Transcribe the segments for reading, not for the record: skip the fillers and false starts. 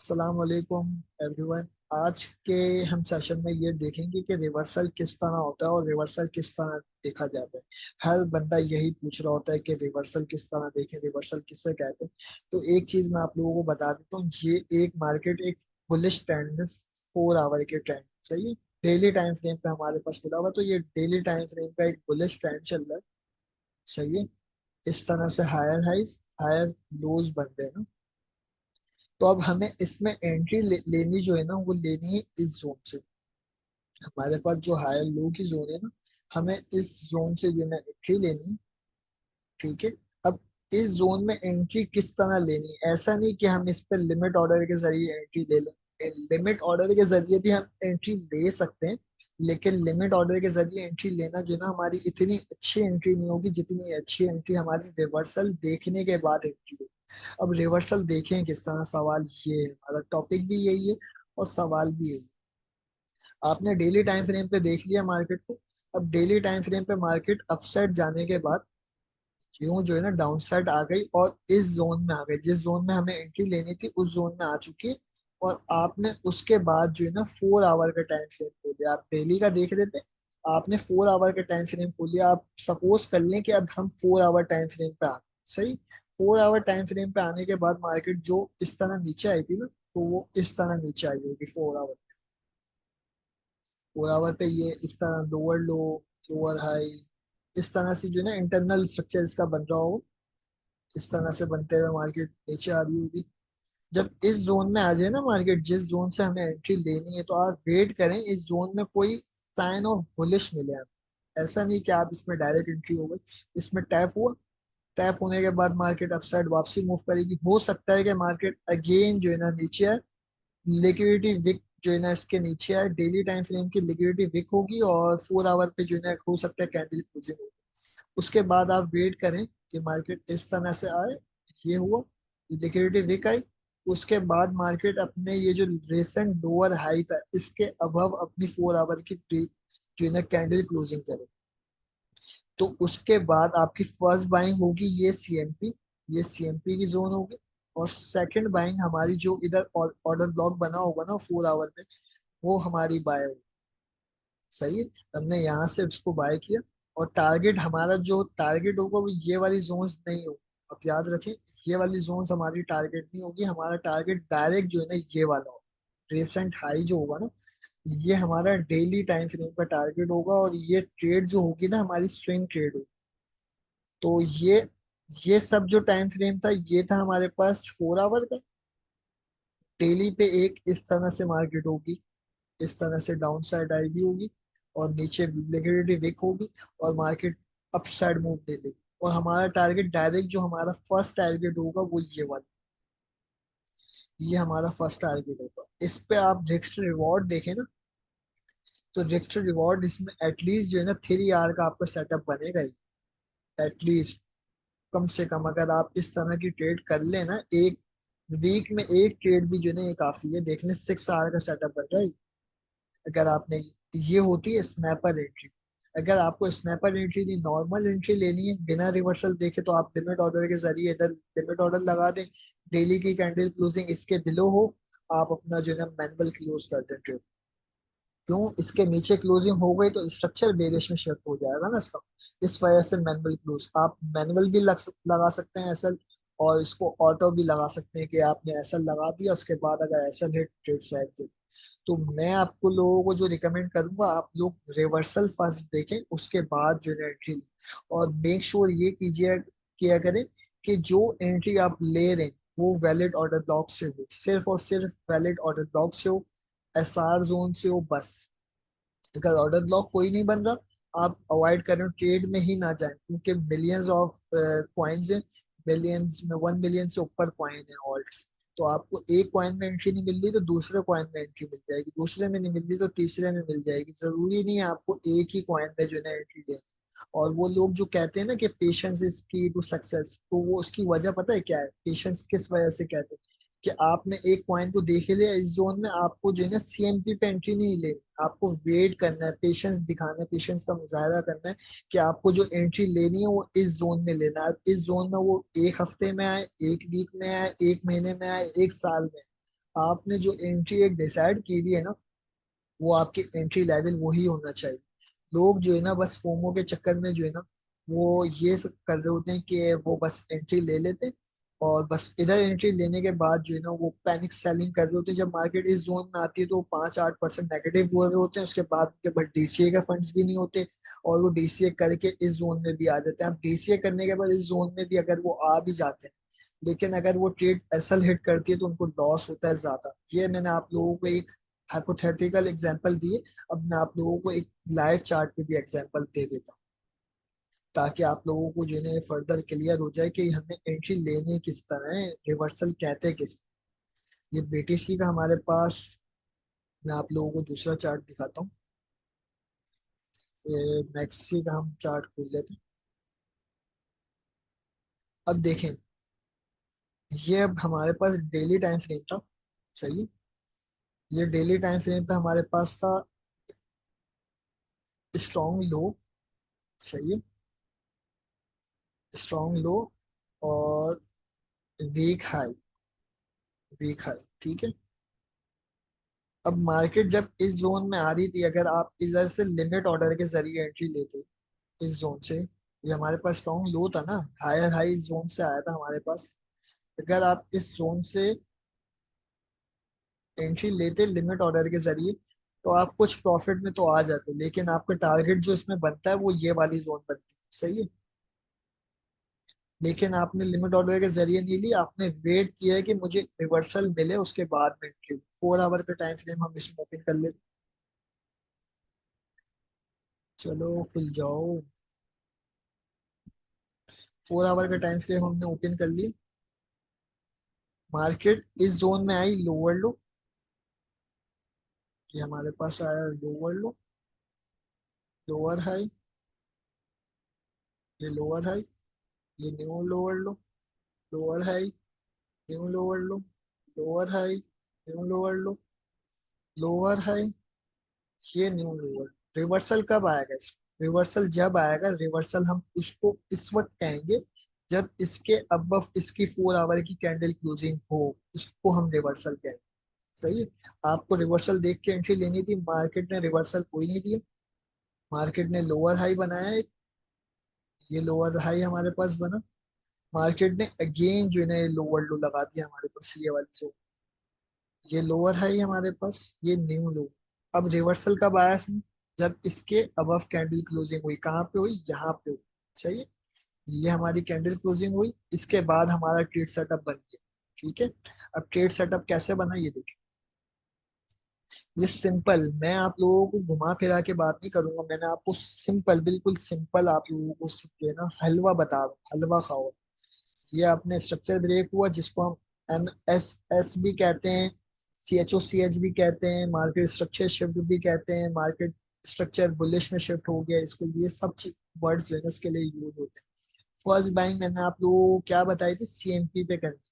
अस्सलाम वालेकुम एवरीवन। आज के हम सेशन में ये देखेंगे कि रिवर्सल किस तरह होता है और रिवर्सल किस तरह देखा जाता है। हर बंदा यही पूछ रहा होता है कि रिवर्सल किस तरह देखें, रिवर्सल किससे कहते हैं। तो एक चीज मैं आप लोगों को बता देता हूँ, ये एक मार्केट एक बुलिश ट्रेंड में 4 आवर के ट्रेंड सही है। डेली टाइम फ्रेम पे हमारे पास खुला हुआ, तो ये डेली टाइम फ्रेम का एक बुलिश ट्रेंड चल रहा है। सही है। इस तरह से हायर हाइज हायर लोज बन रहे हैं ना। तो अब हमें इसमें एंट्री लेनी जो है ना, वो लेनी है इस जोन से। हमारे पास जो हायर लो की जोन है ना, हमें इस जोन से जो है एंट्री लेनी है। ठीक है। अब इस जोन में एंट्री किस तरह लेनी है, ऐसा नहीं कि हम इस पे लिमिट ऑर्डर के जरिए एंट्री ले लें। लिमिट ऑर्डर के जरिए भी हम एंट्री ले सकते हैं, लेकिन लिमिट ऑर्डर के जरिए एंट्री लेना जो ना, हमारी इतनी अच्छी एंट्री नहीं होगी जितनी अच्छी एंट्री हमारी रिवर्सल देखने के बाद एंट्री होगी। अब रिवर्सल देखें किस तरह, सवाल ये है, हमारा टॉपिक भी यही है और सवाल भी यही है। आपने डेली टाइम फ्रेम पे देख लिया मार्केट को। अब डेली टाइम फ्रेम पे मार्केट अपसाइड जाने के बाद यूं जो है ना डाउन साइड आ गई और इस जोन में आ गई, जिस जोन में हमें एंट्री लेनी थी उस जोन में आ चुकी है। और आपने उसके बाद जो है ना 4 आवर का टाइम फ्रेम खोल लिया। आप डेली का देख रहे थे, आपने 4 आवर का टाइम फ्रेम खोल लिया। आप सपोज कर लें कि अब हम 4 आवर टाइम फ्रेम पे आ गए। सही। 4 आवर टाइम फ्रेम पे आने के बाद मार्केट जो इस तरह नीचे आई थी ना, तो वो इस तरह नीचे आई होगी 4 आवर। 4 आवर पे ये इस तरह लोअर लो, लोअर हाई, इस तरह से जो है ना इंटरनल स्ट्रक्चर इसका बन रहा हो। इस तरह से बनते हुए मार्केट नीचे आ रही होगी। जब इस जोन में आ जाए ना मार्केट, जिस जोन से हमें एंट्री लेनी है, तो आप वेट करें इस जोन में कोई साइन ऑफ बुलिश मिले हमें। ऐसा नहीं कि आप इसमें डायरेक्ट एंट्री हो गई, इसमें टैप हुआ, टैप होने के बाद मार्केट अपसाइड वापसी मूव करेगी। हो सकता है कि मार्केट अगेन जो है ना नीचे आए, लिक्विडिटी विक जो है ना इसके नीचे आए। डेली टाइम फ्रेम की लिक्विडिटी विक होगी और 4 आवर पे जो है ना हो सकता है कैंडल क्लोजिंग होगी। उसके बाद आप वेट करें कि मार्केट इस तरह से आए। ये हुआ, लिक्विडिटी विक आई। उसके बाद मार्केट अपने ये जो रिसेंट लोअर हाई था इसके अबव अपनी 4 आवर की जो है ना कैंडल क्लोजिंग करे। तो उसके बाद आपकी फर्स्ट बाइंग होगी ये सीएमपी, ये सीएमपी की जोन होगी। और सेकंड बाइंग हमारी जो इधर ऑर्डर ब्लॉक बना होगा ना 4 आवर में, वो हमारी बाय होगी। सही है। हमने यहाँ से उसको बाय किया। और टारगेट हमारा जो टारगेट होगा वो ये वाली जोन्स नहीं होगी। आप याद रखें, ये वाली जोन्स हमारी टारगेट नहीं होगी। हमारा टारगेट डायरेक्ट जो है ना ये वाला होगा, रिसेंट हाई जो होगा ना, ये हमारा डेली टाइम फ्रेम का टारगेट होगा। और ये ट्रेड जो होगी ना हमारी स्विंग ट्रेड होगी। तो ये सब जो टाइम फ्रेम था ये था हमारे पास 4 आवर का। डेली पे एक इस तरह से मार्केट होगी, इस तरह से डाउन साइड आई भी होगी और नीचे लिक्विडिटी विक होगी और मार्केट अप साइड मूव दे लेगी। और हमारा टारगेट डायरेक्ट जो हमारा फर्स्ट टारगेट होगा वो ये वाला, ये हमारा फर्स्ट टारगेट होगा। इस पे आप रिस्क रिवॉर्ड देखें ना, तो रिस्क रिवॉर्ड इसमें एटलीस्ट जो है ना 3 आवर का आपका सेटअप बनेगा ही। एटलीस्ट कम से कम अगर आप इस तरह की ट्रेड कर लेना, एक वीक में एक ट्रेड भी जो है ना ये काफी है। देख लें 6 आवर का सेटअप बन रहा है। अगर आपने, ये होती है स्नैपर एंट्री। अगर आपको स्नैपर एंट्री नहीं नॉर्मल एंट्री लेनी है बिना रिवर्सल देखे, तो आप लिमिट ऑर्डर के जरिए इधर लिमिट ऑर्डर लगा दें। डेली की कैंडल क्लोजिंग इसके बिलो हो, आप अपना जो है ना मैनुअल क्लोज कर दें ट्रेड। क्यों, इसके नीचे क्लोजिंग हो गई तो स्ट्रक्चर बेरिश में शिफ्ट हो जाएगा ना इसका। इस वजह से मैनुअल क्लोज, आप मैनुअल भी लगा सकते हैं एसएल, और इसको ऑटो भी लगा सकते हैं कि आपने एसएल लगा दिया, उसके बाद अगर एसएल हिट ट्रेड से। तो मैं आपको लोगों को जो रिकमेंड करूंगा, आप लोग रिवर्सल फर्स्ट देखें, उसके बाद जो एंट्री। और मेक श्योर ये कीजिए, किया करें कि जो एंट्री आप ले रहे हैं वो वैलिड ऑर्डर ब्लॉक से हो, सिर्फ और सिर्फ वैलिड ऑर्डर ब्लॉक से हो, एसआर जोन से हो बस। अगर ऑर्डर ब्लॉक कोई नहीं बन रहा, आप अवॉइड करें, ट्रेड में ही ना जाएं, क्योंकि मिलियंस ऑफ कॉइन्स हैं। मिलियंस में 1 मिलियन से ऊपर कॉइन है ऑल्ट। तो आपको एक कॉइन में एंट्री नहीं मिल रही तो दूसरे कॉइन में एंट्री मिल जाएगी, दूसरे में नहीं मिल रही तो तीसरे में मिल जाएगी। जरूरी नहीं है आपको एक ही कॉइन में जो है ना एंट्री लेनी। और वो लोग जो कहते हैं ना कि पेशेंस इज की टू सक्सेस, तो वो उसकी वजह पता है क्या है, पेशेंस किस वजह से कहते हैं, कि आपने एक कॉइन को देख लिया इस जोन में, आपको जो है ना सीएमपी पे एंट्री नहीं ले, आपको वेट करना है, पेशेंस दिखाना है, पेशेंस का मुजाहरा करना है कि आपको जो एंट्री लेनी है वो इस जोन में लेना है। इस जोन में वो 1 हफ्ते में आए, 1 वीक में आए, 1 महीने में आए, 1 साल में, आपने जो एंट्री एक डिसाइड की हुई है ना, वो आपकी एंट्री लेवल वही होना चाहिए। लोग जो है ना बस फोमो के चक्कर में जो है ना, वो ये सब कर रहे होते हैं कि वो बस एंट्री ले लेते हैं, और बस इधर एंट्री लेने के बाद जो है ना वो पैनिक सेलिंग कर रहे होते हैं। जब मार्केट इस जोन में आती है तो 5-8% नेगेटिव हुए हुए होते हैं, उसके बाद उनके पास डीसीए के फंड्स भी नहीं होते, और वो डीसीए करके इस जोन में भी आ जाते हैं। अब डीसीए करने के बाद इस जोन में भी अगर वो आ भी जाते हैं, लेकिन अगर वो ट्रेड एसल हिट करती है तो उनको लॉस होता है ज्यादा। ये मैंने आप लोगों को एक हाइपोथेटिकल एग्जांपल दिए। अब मैं आप लोगों को एक लाइव चार्ट पे भी एग्जांपल दे देता हूँ, ताकि आप लोगों को जो है ना फर्दर क्लियर हो जाए कि हमें एंट्री लेनी किस तरह है, रिवर्सल कहते हैं किस। ये बीटीसी का हमारे पास, मैं आप लोगों को दूसरा चार्ट दिखाता हूँ। ये मैक्सी का हम चार्ट खोल लेते हैं। अब देखें, ये अब हमारे पास डेली टाइम फ्रेम था, सही है। ये डेली टाइम फ्रेम पे हमारे पास था स्ट्रॉन्ग लो, सही है, स्ट्रॉन्ग लो और वीक हाई, वीक हाई, ठीक है। अब मार्केट जब इस जोन में आ रही थी, अगर आप इधर से लिमिट ऑर्डर के जरिए एंट्री लेते इस जोन से, ये हमारे पास स्ट्रॉन्ग लो था ना, हायर हाई इस जोन से आया था हमारे पास। अगर आप इस जोन से एंट्री लेते लिमिट ऑर्डर के जरिए, तो आप कुछ प्रॉफिट में तो आ जाते, लेकिन आपका टारगेट जो इसमें बनता है वो ये वाली जोन बनती है, सही है। लेकिन आपने लिमिट ऑर्डर के जरिए नहीं ली, आपने वेट किया है कि मुझे रिवर्सल मिले उसके बाद में एंट्री। 4 आवर का टाइम फ्रेम हम इसमें ओपन कर लेते। चलो खुल जाओ। 4 आवर का टाइम फ्रेम हमने ओपन कर लिया। मार्केट इस जोन में आई लोअर लो, ये हमारे पास आया लोअर लो, लोअर हाई, ये लोअर हाई, ये न्यू लोअर लो, लोअर हाई, न्यू लोअर लो, लोअर हाई, न्यू लोअर लो, लोअर हाई, ये न्यू लोअर। रिवर्सल कब आएगा इसमें? रिवर्सल जब आएगा, रिवर्सल हम उसको इस वक्त कहेंगे जब इसके अबव इसकी 4 आवर की कैंडल क्लोजिंग हो, उसको हम रिवर्सल कहेंगे, सही है। आपको रिवर्सल देख के एंट्री लेनी थी, मार्केट ने रिवर्सल कोई नहीं दिया। मार्केट ने लोअर हाई बनाया है, ये लोअर हाई हमारे पास बना। मार्केट ने अगेन जो है ना ये लोअर लो लगा दिया हमारे पास, ये वाली जो, ये लोअर हाई हमारे पास, ये न्यू लो। अब रिवर्सल कब आया इसमें? जब इसके अबव कैंडल क्लोजिंग हुई, कहाँ पे हुई? यहाँ पे हुई, सही है। ये हमारी कैंडल क्लोजिंग हुई, इसके बाद हमारा ट्रेड सेटअप बन गया, ठीक है। अब ट्रेड सेटअप कैसे बना ये देखिए। ये सिंपल, मैं आप लोगों को घुमा फिरा के बात नहीं करूंगा, मैंने आपको सिंपल, बिल्कुल सिंपल आप लोगों को जो है ना हलवा बता रहा हूँ, हलवा खाओ। ये अपने स्ट्रक्चर ब्रेक हुआ, जिसको हम MSS भी कहते हैं, CHOCH भी कहते हैं, मार्केट स्ट्रक्चर शिफ्ट भी कहते हैं, मार्केट स्ट्रक्चर बुलिश में शिफ्ट हो गया इसको, ये सब चीज वर्ड्स जो है ना इसके लिए यूज होते हैं। फर्स्ट बाइंग मैंने आप लोगों को क्या बताई थी? CMP पे करनी।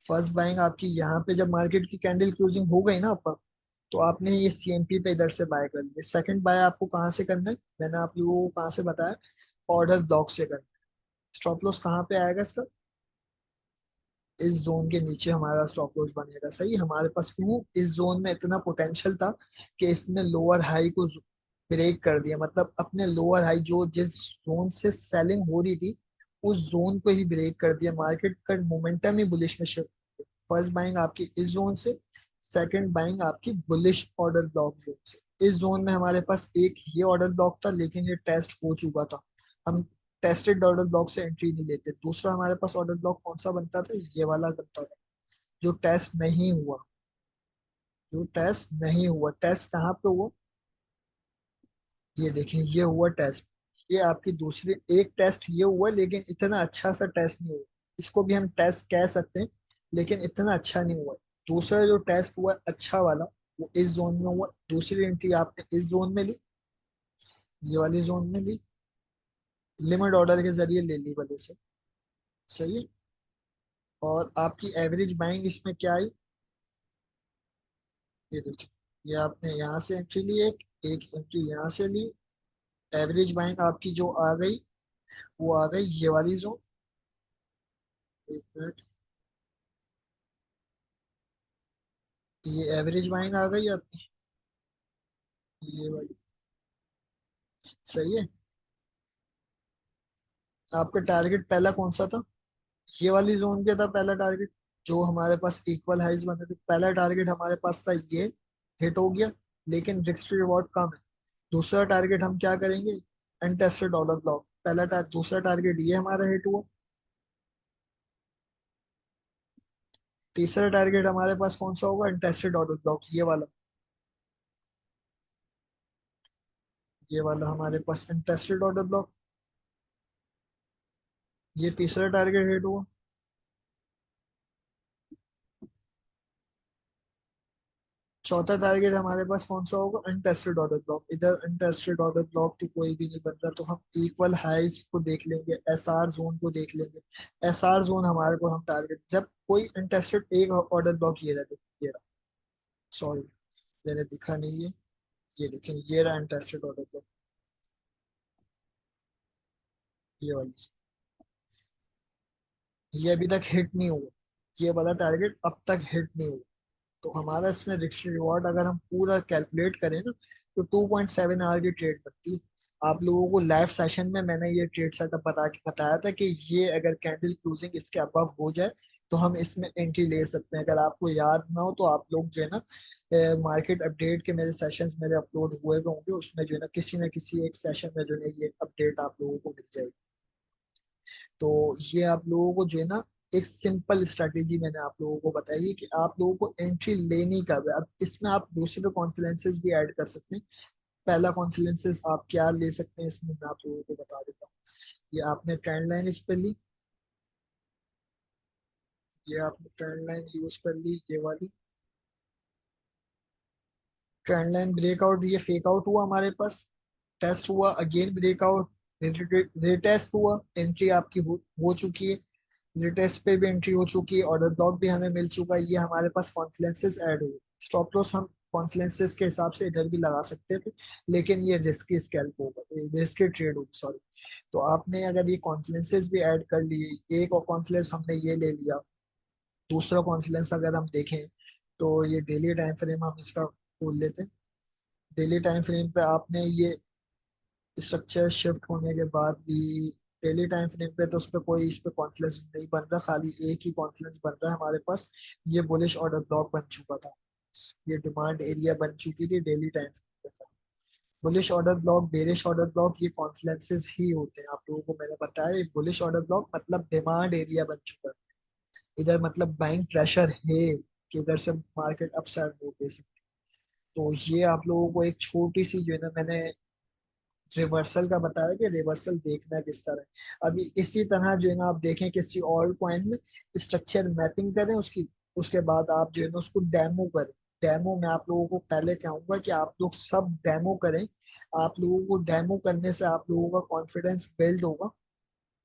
फर्स्ट बाइंग आपकी यहाँ पे जब मार्केट की कैंडल क्लोजिंग हो गई ना ऊपर, तो आपने ये CMP पे इधर से बाय कर लिया। सेकंड बाय आपको कहाँ से करना है? मैंने आप लोगों को कहाँ से बताया? ऑर्डर ब्लॉक से करना है। स्टॉप लॉस कहाँ पे आएगा इसका? इस जोन के नीचे हमारा स्टॉप लॉस बनेगा, सही। हमारे पास क्यों? इस जोन में इतना पोटेंशियल था कि इसने लोअर हाई को ब्रेक कर दिया, मतलब अपने लोअर हाई जो जिस जोन से सेलिंग हो रही थी, उस जोन को ही ब्रेक कर दिया। मार्केट का मोमेंटम ही बुलिश में शिफ्ट। फर्स्ट बाइंग आपकी इस जोन से, सेकंड बाइंग आपकी बुलिश ऑर्डर ब्लॉक जोन से। इस जोन में हमारे पास एक ये ऑर्डर ब्लॉक था, लेकिन ये टेस्ट हो चुका था। हम टेस्टेड ऑर्डर ब्लॉक से एंट्री नहीं लेते। दूसरा हमारे पास ऑर्डर ब्लॉक कौन सा बनता था? ये वाला बनता था, जो टेस्ट नहीं हुआ, जो टेस्ट नहीं हुआ। टेस्ट कहाँ पे हुआ? ये देखिए, ये हुआ टेस्ट। ये आपकी दूसरी, एक टेस्ट ये हुआ, लेकिन इतना अच्छा सा टेस्ट नहीं हुआ। इसको भी हम टेस्ट कह सकते हैं, लेकिन इतना अच्छा नहीं हुआ। दूसरा जो टेस्ट हुआ अच्छा वाला, वो इस जोन में हुआ। दूसरी एंट्री आपने इस जोन में ली, ये वाली जोन में ली, लिमिट ऑर्डर के जरिए ले ली वाले से, सही है। और आपकी एवरेज बाइंग इसमें क्या आई? ये देखिए, ये आपने यहाँ से एंट्री ली, एक एक एंट्री यहाँ से ली। एवरेज बाइंग आपकी जो आ गई, वो आ गई ये वाली जोन। एक मिनट, एवरेज बाइंग आ गई आपकी, ये वाली। सही है। आपका टारगेट पहला कौन सा था? ये वाली जोन क्या था पहला टारगेट? जो हमारे पास इक्वल हाइज बने थे, पहला टारगेट हमारे पास था ये, हिट हो गया, लेकिन रिस्क रिवॉर्ड कम है। दूसरा टारगेट हम क्या करेंगे? Untested order block. दूसरा टारगेट ये हमारा हिट हुआ। तीसरा टारगेट हमारे पास कौन सा होगा? अनटेस्टेड ऑर्डर ब्लॉक, ये वाला। ये वाला हमारे पास अनटेस्टेड ऑर्डर ब्लॉक। ये तीसरा टारगेट हिट हुआ। चौथा टारगेट हमारे पास कौन सा होगा? Untested order block. इधर अनटेस्टेड ऑर्डर ब्लॉक तो कोई भी नहीं बन रहा, तो हम इक्वल हाइज को देख लेंगे, एसआर जोन को देख लेंगे। एसआर जोन हमारे को हम टारगेट, जब कोई अनटेस्टेड एक ऑर्डर ब्लॉक ये रहते, ये रहा, सॉरी मैंने दिखा नहीं है, ये देखें, ये रहा अनटेस्टेड ऑर्डर ब्लॉक, ये वाली। ये अभी तक हिट नहीं हुआ, ये वाला टारगेट अब तक हिट नहीं हुआ। तो हमारा इसमें रिस्क रिवॉर्ड अगर हम पूरा कैलकुलेट करें ना, तो 2.7 आवर की ट्रेड बनती है। आप लोगों को लाइव सेशन में मैंने ये ट्रेड सेटअप बताया था कि ये अगर कैंडल क्लोजिंग इसके अबव हो जाए तो हम इसमें एंट्री ले सकते हैं। अगर आपको याद ना हो तो आप लोग जो है ना, मार्केट अपडेट के मेरे सेशंस मेरे अपलोड हुए हुए होंगे, उसमें जो है ना किसी एक सेशन में जो है ये अपडेट आप लोगों को मिल जाएगी। तो ये आप लोगों को जो है ना, एक सिंपल स्ट्रेटेजी मैंने आप लोगों को बताई है कि आप लोगों को एंट्री लेनी कब है। अब इसमें आप दूसरे कॉन्फ्लुएंसेस भी ऐड कर सकते हैं। पहला कॉन्फ्लुएंसेस आप क्या ले सकते हैं इसमें, मैं आप लोगों को बता देता हूँ। ये आपने ट्रेंड लाइन इस पर ली, ये आपने ट्रेंड लाइन यूज कर ली, ये वाली ट्रेंड लाइन ब्रेकआउट, ये फेक आउट हुआ हमारे पास, टेस्ट हुआ, अगेन ब्रेकआउट, रिटेस्ट हुआ, एंट्री आपकी हो चुकी है, रिटेस्ट पे भी एंट्री हो चुकी है, ऑर्डर ब्लॉक भी हमें मिल चुका है, ये हमारे पास कॉन्फ्लुएंसेस ऐड हुए। स्टॉप लॉस हम कॉन्फ्लुएंसेस के हिसाब से इधर भी लगा सकते थे, लेकिन ये रिस्की स्कैल्प होगा, रिस्की ट्रेड होगी, सॉरी। तो आपने अगर ये कॉन्फ्लुएंसेस भी ऐड कर लिए, एक और कॉन्फ्लुएंस हमने ये ले लिया, दूसरा कॉन्फ्लुएंस अगर हम देखें तो ये डेली टाइम फ्रेम हम इसका खोल लेते हैं। डेली टाइम फ्रेम पे आपने ये स्ट्रक्चर शिफ्ट होने के बाद भी, डेली टाइम फ्रेम पे तो उस पर कोई इस पे कॉन्फ्लुएंस नहीं बन रहा, खाली एक ही कॉन्फ्लुएंस बन रहा है हमारे पास। ये बुलिश ऑर्डर ब्लॉक बन चुका था, ये डिमांड एरिया बन चुकी थी डेली टाइम फ्रेम पे। Bullish order block, bearish order block, ये कॉन्फ्लुएंसेस ही होते हैं। आप लोगों को मैंने बताया बुलिश ऑर्डर ब्लॉक मतलब डिमांड एरिया बन चुका है, इधर मतलब बाइंग प्रेशर है कि इधर से मार्केट अपसाइड मूव दे सकती है। तो ये आप लोगों को एक छोटी सी जो है ना मैंने रिवर्सल का बताया कि रिवर्सल देखना है किस तरह। अभी इसी तरह जो है ना आप देखें किसी और कॉइन में स्ट्रक्चर मैपिंग करें उसकी, उसके बाद आप जो है ना उसको डेमो करें। डेमो में आप लोगों को पहले कहूंगा कि आप लोग सब डेमो करें। आप लोगों को डेमो करने से आप लोगों का कॉन्फिडेंस बिल्ड होगा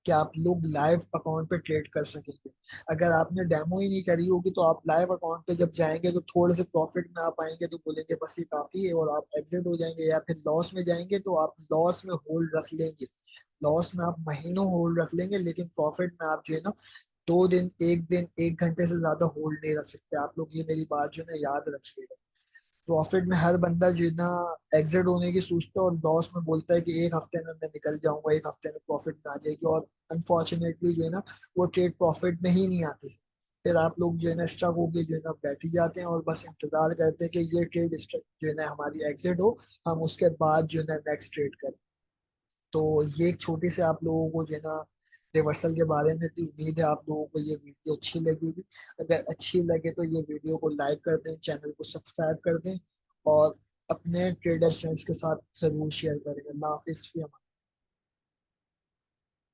कि आप लोग लाइव अकाउंट पे ट्रेड कर सकेंगे। अगर आपने डेमो ही नहीं करी होगी तो आप लाइव अकाउंट पे जब जाएंगे तो थोड़े से प्रॉफिट में आप आएंगे तो बोलेंगे बस ये काफी है, और आप एग्जिट हो जाएंगे, या फिर लॉस में जाएंगे तो आप लॉस में होल्ड रख लेंगे। लॉस में आप महीनों होल्ड रख लेंगे, लेकिन प्रॉफिट में आप जो है ना 2 दिन 1 दिन 1 घंटे से ज्यादा होल्ड नहीं रख सकते। आप लोग ये मेरी बात जो है ना याद रखिएगा। प्रॉफिट में हर बंदा जो है ना एग्जिट होने की सोचता है, और लॉस में बोलता है कि एक हफ्ते में मैं निकल जाऊंगा, एक हफ्ते में प्रॉफिट में आ जाएगी, और अनफॉर्चुनेटली जो है ना वो ट्रेड प्रॉफिट में ही नहीं आती। फिर आप लोग जो है ना स्टक होके जो है ना बैठ ही जाते हैं और बस इंतजार करते हैं कि ये ट्रेड जो है ना हमारी एग्जिट हो, हम उसके बाद जो है ना नेक्स्ट ट्रेड करें। तो ये एक छोटी सी आप लोगों को जो है ना रिवर्सल के बारे में थी। उम्मीद है आप लोगों को ये वीडियो अच्छी लगेगी। अगर अच्छी लगे तो ये वीडियो को लाइक कर दें, चैनल को सब्सक्राइब कर दें, और अपने ट्रेडर फ्रेंड्स के साथ जरूर शेयर करें। अल्लाह हाफिज़।